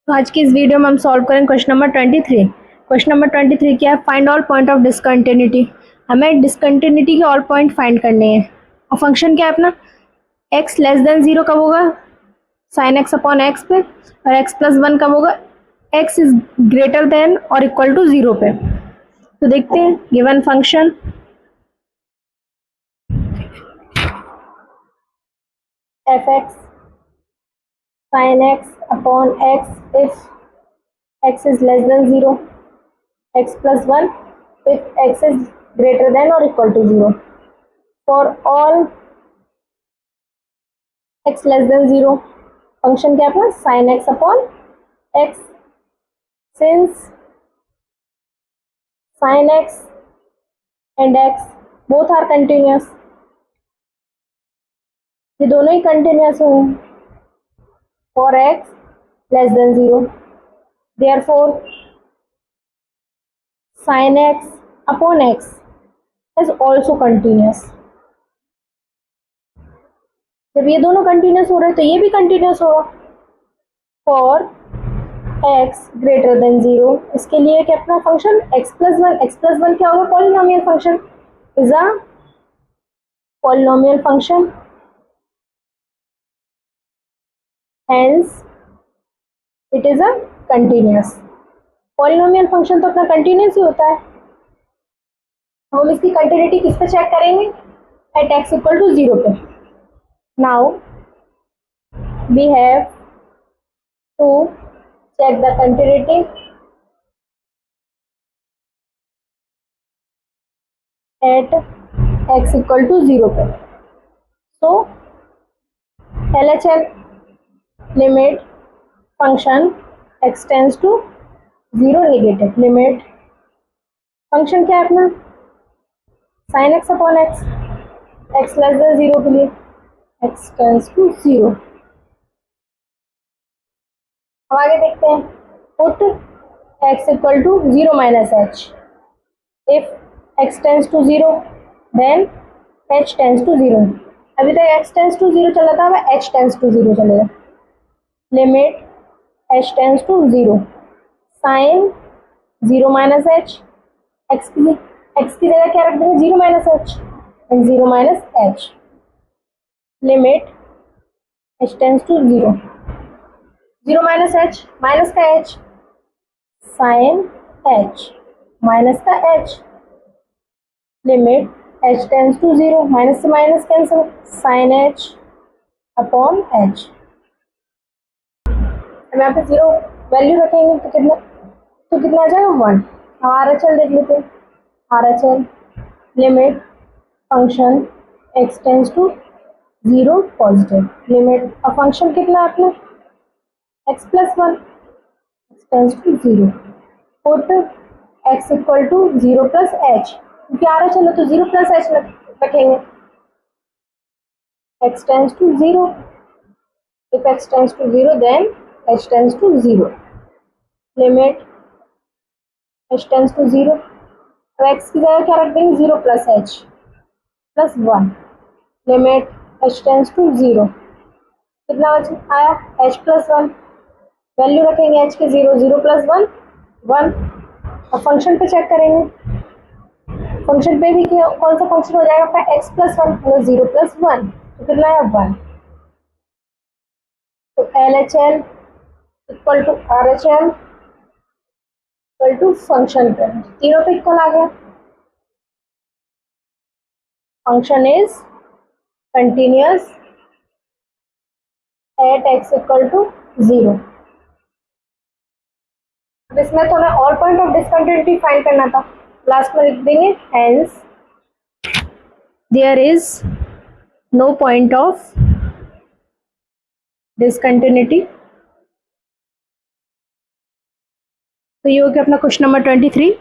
तो आज की इस वीडियो में हम सॉल्व करेंगे क्वेश्चन नंबर 23। क्वेश्चन नंबर 23 क्या है? Find all point of discontinuity. हमें डिसकंटिन्यूटी के ऑल पॉइंट फाइंड करने हैं। और फंक्शन क्या है अपना? x लेस देन 0 कब होगा? साइन x अपॉन एक्स पे। और x प्लस 1 कब होगा? x इज ग्रेटर देन और इक्वल टू 0 पे। तो देखते हैं given function f(x) sin x upon x if x is less than 0, x plus 1 if x is greater than or equal to 0. For all x less than 0, function क्या है? sin x upon x. Since sin x and x both are continuous, ये दोनों ही continuous होंगे for x less than 0. Therefore, sin x upon x is also continuous. जब ये दोनों continuous हो रहे हैं तो ये भी कंटिन्यूस होगा फॉर x ग्रेटर देन 0. इसके लिए क्या अपना फंक्शन x प्लस 1 क्या होगा? Polynomial function is a polynomial function, hence it is a continuous. Polynomial function तो अपना कंटिन्यूस ही होता है. हम इसकी कंटिन्यूटी किस पे चेक करेंगे? एट x इक्वल टू 0 पे. Now we have to check the continuity at x equal to 0 पे. So LHL limit function x tends to 0 negative limit function क्या है अपना? sin x upon x, x less than 0 के लिए x tends to 0. अब आगे देखते हैं. put x equal to 0 minus h. if x tends to 0 then h tends to 0. अभी तक x tends to 0 चल रहा था, अब h tends to 0 चलेगा. Limit h tends to 0 sin 0 minus h. x की जगह क्या रख देंगे? 0 minus h and 0 minus h. Limit h tends to 0. 0 minus h minus का h sin h माइनस का h. Limit h tends to 0. Minus से minus cancel, sin h upon h. हम यहाँ पे 0 वैल्यू रखेंगे तो कितना आ जाएगा? 1. RHL देख लेते हैं. RHL limit function x tends to 0 positive. Limit अब फंक्शन कितना है अपना? x plus 1 x tends to 0. Put x equal to 0 plus h. क्योंकि RHL है तो 0 प्लस h रखेंगे. x tends to 0. if x tends to 0 then h tends to 0. Limit h tends to 0. तो x की जगह क्या रख देंगे? 0 plus h plus 1. Limit h tends to 0. कितना आया? h plus 1. वैल्यू रखेंगे h की 0 प्लस 1 1. अब फंक्शन पे चेक करेंगे. फंक्शन पे भी कौन सा फंक्शन हो जाएगा अपना? x plus 1 plus 0 plus 1. तो कितना है? 1. तो LHL equal to RHL equal to function पे तीनों पे इक्वल आ गया. Function is continuous at x equal to 0. इसमें तो हमें all point of discontinuity find करना था. लास्ट में लिख देंगे hence there is no point of discontinuity. तो ये हो गया अपना क्वेश्चन नंबर 23.